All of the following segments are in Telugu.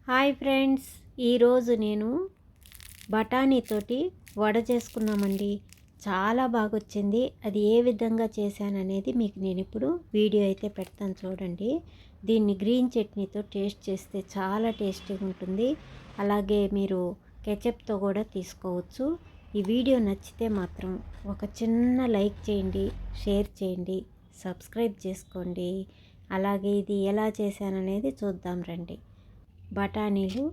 హాయ్ ఫ్రెండ్స్, ఈరోజు నేను బఠానీతోటి వడ చేసుకున్నామండి. చాలా బాగా వచ్చింది. అది ఏ విధంగా చేశాననేది మీకు నేను ఇప్పుడు వీడియో అయితే పెడతాను చూడండి. దీన్ని గ్రీన్ చట్నీతో టేస్ట్ చేస్తే చాలా టేస్టీగా ఉంటుంది. అలాగే మీరు కెచప్తో కూడా తీసుకోవచ్చు. ఈ వీడియో నచ్చితే మాత్రం ఒక చిన్న లైక్ చేయండి, షేర్ చేయండి, సబ్స్క్రైబ్ చేసుకోండి. అలాగే ఇది ఎలా చేశాననేది చూద్దాం రండి. బఠానీలు,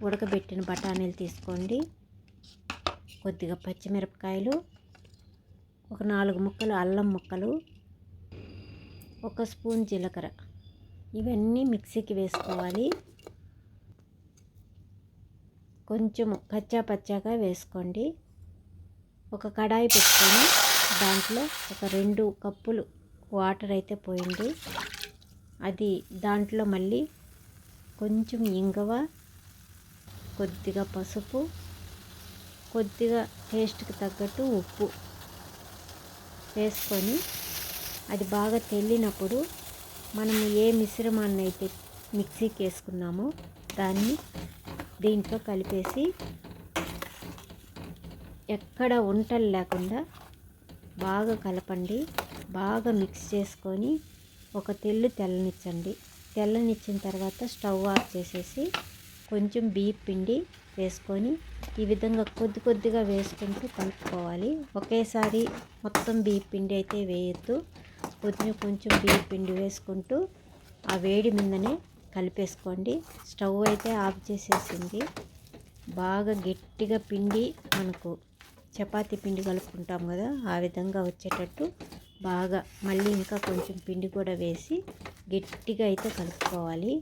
ఉడకబెట్టిన బఠానీలు తీసుకోండి. కొద్దిగా పచ్చిమిరపకాయలు, ఒక 4 ముక్కలు అల్లం ముక్కలు, ఒక స్పూన్ జీలకర్ర, ఇవన్నీ మిక్సీకి వేసుకోవాలి. కొంచెము కచ్చా పచ్చాగా వేసుకోండి. ఒక కడాయి పెట్టుకొని దాంట్లో ఒక 2 కప్పులు వాటర్ అయితే పోయండి. అది దాంట్లో మళ్ళీ కొంచెం ఇంగువ, కొద్దిగా పసుపు, కొద్దిగా టేస్ట్కి తగ్గట్టు ఉప్పు వేసుకొని అది బాగా తెల్లినప్పుడు మనము ఏ మిశ్రమాన్ని అయితే మిక్సీకి వేసుకున్నామో దాన్ని దీంట్లో కలిపేసి ఎక్కడ ఉంటలు లేకుండా బాగా కలపండి. బాగా మిక్స్ చేసుకొని ఒక తెల్లనిచ్చండి. తెల్లనిచ్చిన తర్వాత స్టవ్ ఆఫ్ చేసేసి కొంచెం బియ్యం పిండి వేసుకొని ఈ విధంగా కొద్దిగా వేసుకుంటూ కలుపుకోవాలి. ఒకేసారి మొత్తం బియ్యం పిండి అయితే వేయొద్దు. కొంచెం బియ్యం పిండి వేసుకుంటూ ఆ వేడి మీదనే కలిపేసుకోండి. స్టవ్ అయితే ఆఫ్ చేసేసింది. బాగా గట్టిగా పిండి, మనకు చపాతీ పిండి కలుపుకుంటాం కదా, ఆ విధంగా వచ్చేటట్టు బాగా మళ్ళీ ఇంకా కొంచెం పిండి కూడా వేసి గట్టిగా అయితే కలుపుకోవాలి.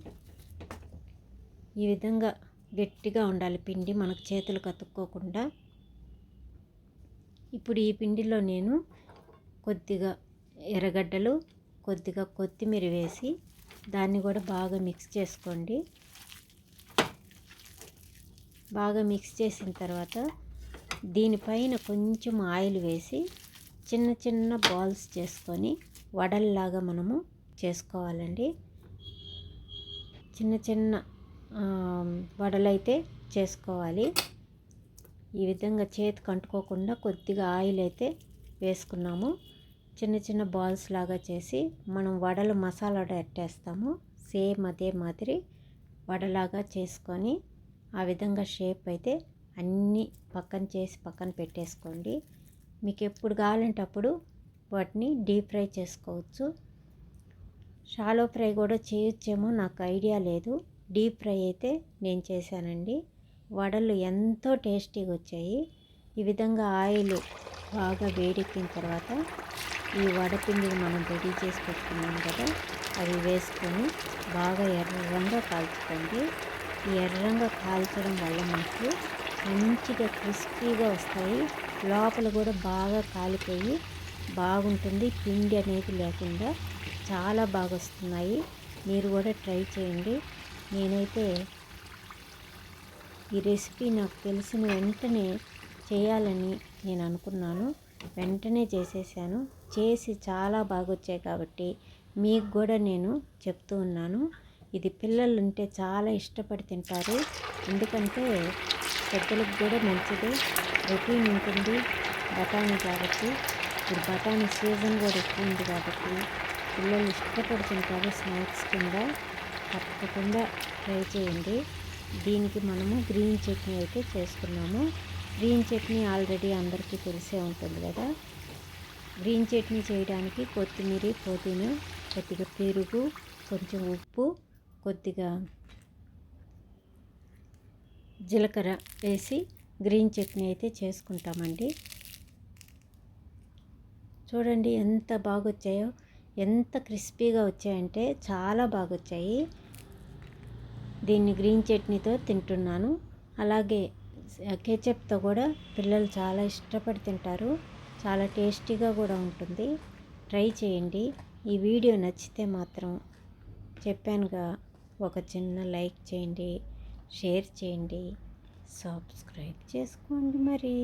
ఈ విధంగా గట్టిగా ఉండాలి పిండి, మనకు చేతులు కతుక్కోకుండా. ఇప్పుడు ఈ పిండిలో నేను కొద్దిగా ఎర్రగడ్డలు, కొద్దిగా కొత్తిమీర వేసి దాన్ని కూడా బాగా మిక్స్ చేసుకోండి. బాగా మిక్స్ చేసిన తర్వాత దీనిపైన కొంచెం ఆయిల్ వేసి చిన్న చిన్న బాల్స్ చేసుకొని వడల్లాగా మనము చేసుకోవాలండి. చిన్న చిన్న వడలైతే చేసుకోవాలి. ఈ విధంగా చేతికి అంటుకోకుండా కొద్దిగా ఆయిల్ అయితే వేసుకున్నాము. చిన్న చిన్న బాల్స్ లాగా చేసి మనం వడలు మసాలా ఎట్టేస్తాము సేమ్ అదే మాదిరి వడలాగా చేసుకొని ఆ విధంగా షేప్ అయితే అన్నీ పక్కన పెట్టేసుకోండి. మీకు ఎప్పుడు కావాలంటే అప్పుడు వాటిని డీప్ ఫ్రై చేసుకోవచ్చు. షాలో ఫ్రై కూడా చేయొచ్చేమో, నాకు ఐడియా లేదు. డీప్ ఫ్రై అయితే నేను చేశానండి. వడలు ఎంతో టేస్టీగా వచ్చాయి. ఈ విధంగా ఆయిల్ బాగా వేడెక్కిన తర్వాత ఈ వడపిండిని మనం రెడీ చేసి పెట్టుకున్నాం కదా, అవి వేసుకొని బాగా ఎర్రంగా కాల్చుకోండి. ఈ ఎర్రంగా కాల్చడం వల్ల మనకు మంచిగా క్రిస్పీగా వస్తాయి. లోపల కూడా బాగా కాలిపోయి బాగుంటుంది. పిండి అనేది లేకుండా చాలా బాగా వస్తున్నాయి. మీరు కూడా ట్రై చేయండి. నేనైతే ఈ రెసిపీ నాకు తెలిసిన వెంటనే చేయాలని నేను అనుకున్నాను. వెంటనే చేసేసాను. చేసి చాలా బాగా వచ్చాయి కాబట్టి మీకు కూడా నేను చెప్తూ ఉన్నాను. ఇది పిల్లలు ఉంటే చాలా ఇష్టపడి తింటారు. ఎందుకంటే పెద్దలకు కూడా మంచిది, ప్రోటీన్ ఉంటుంది బఠానీ కాబట్టి. ఇప్పుడు బఠానీ సీజన్ కూడా ఎక్కువ ఉంది కాబట్టి పిల్లలు ఇష్టపడి తింటారు స్నాక్స్ కింద. తప్పకుండా ట్రై చేయండి. దీనికి మనము గ్రీన్ చట్నీ అయితే చేసుకున్నాము. గ్రీన్ చట్నీ ఆల్రెడీ అందరికీ తెలిసే ఉంటుంది కదా. గ్రీన్ చట్నీ చేయడానికి కొత్తిమీర, పుదీనా, కొద్దిగా పెరుగు, కొంచెం ఉప్పు, కొద్దిగా జీలకర్ర వేసి గ్రీన్ చట్నీ అయితే చేసుకుంటామండి. చూడండి ఎంత బాగా వచ్చాయో, ఎంత క్రిస్పీగా వచ్చాయంటే చాలా బాగా వచ్చాయి. దీన్ని గ్రీన్ చట్నీతో తింటున్నాను. అలాగే కెచప్తో కూడా పిల్లలు చాలా ఇష్టపడి తింటారు. చాలా టేస్టీగా కూడా ఉంటుంది. ట్రై చేయండి. ఈ వీడియో నచ్చితే మాత్రం చెప్పానుగా, ఒక చిన్న లైక్ చేయండి, షేర్ చేయండి, సబ్స్క్రైబ్ చేసుకోండి మరి.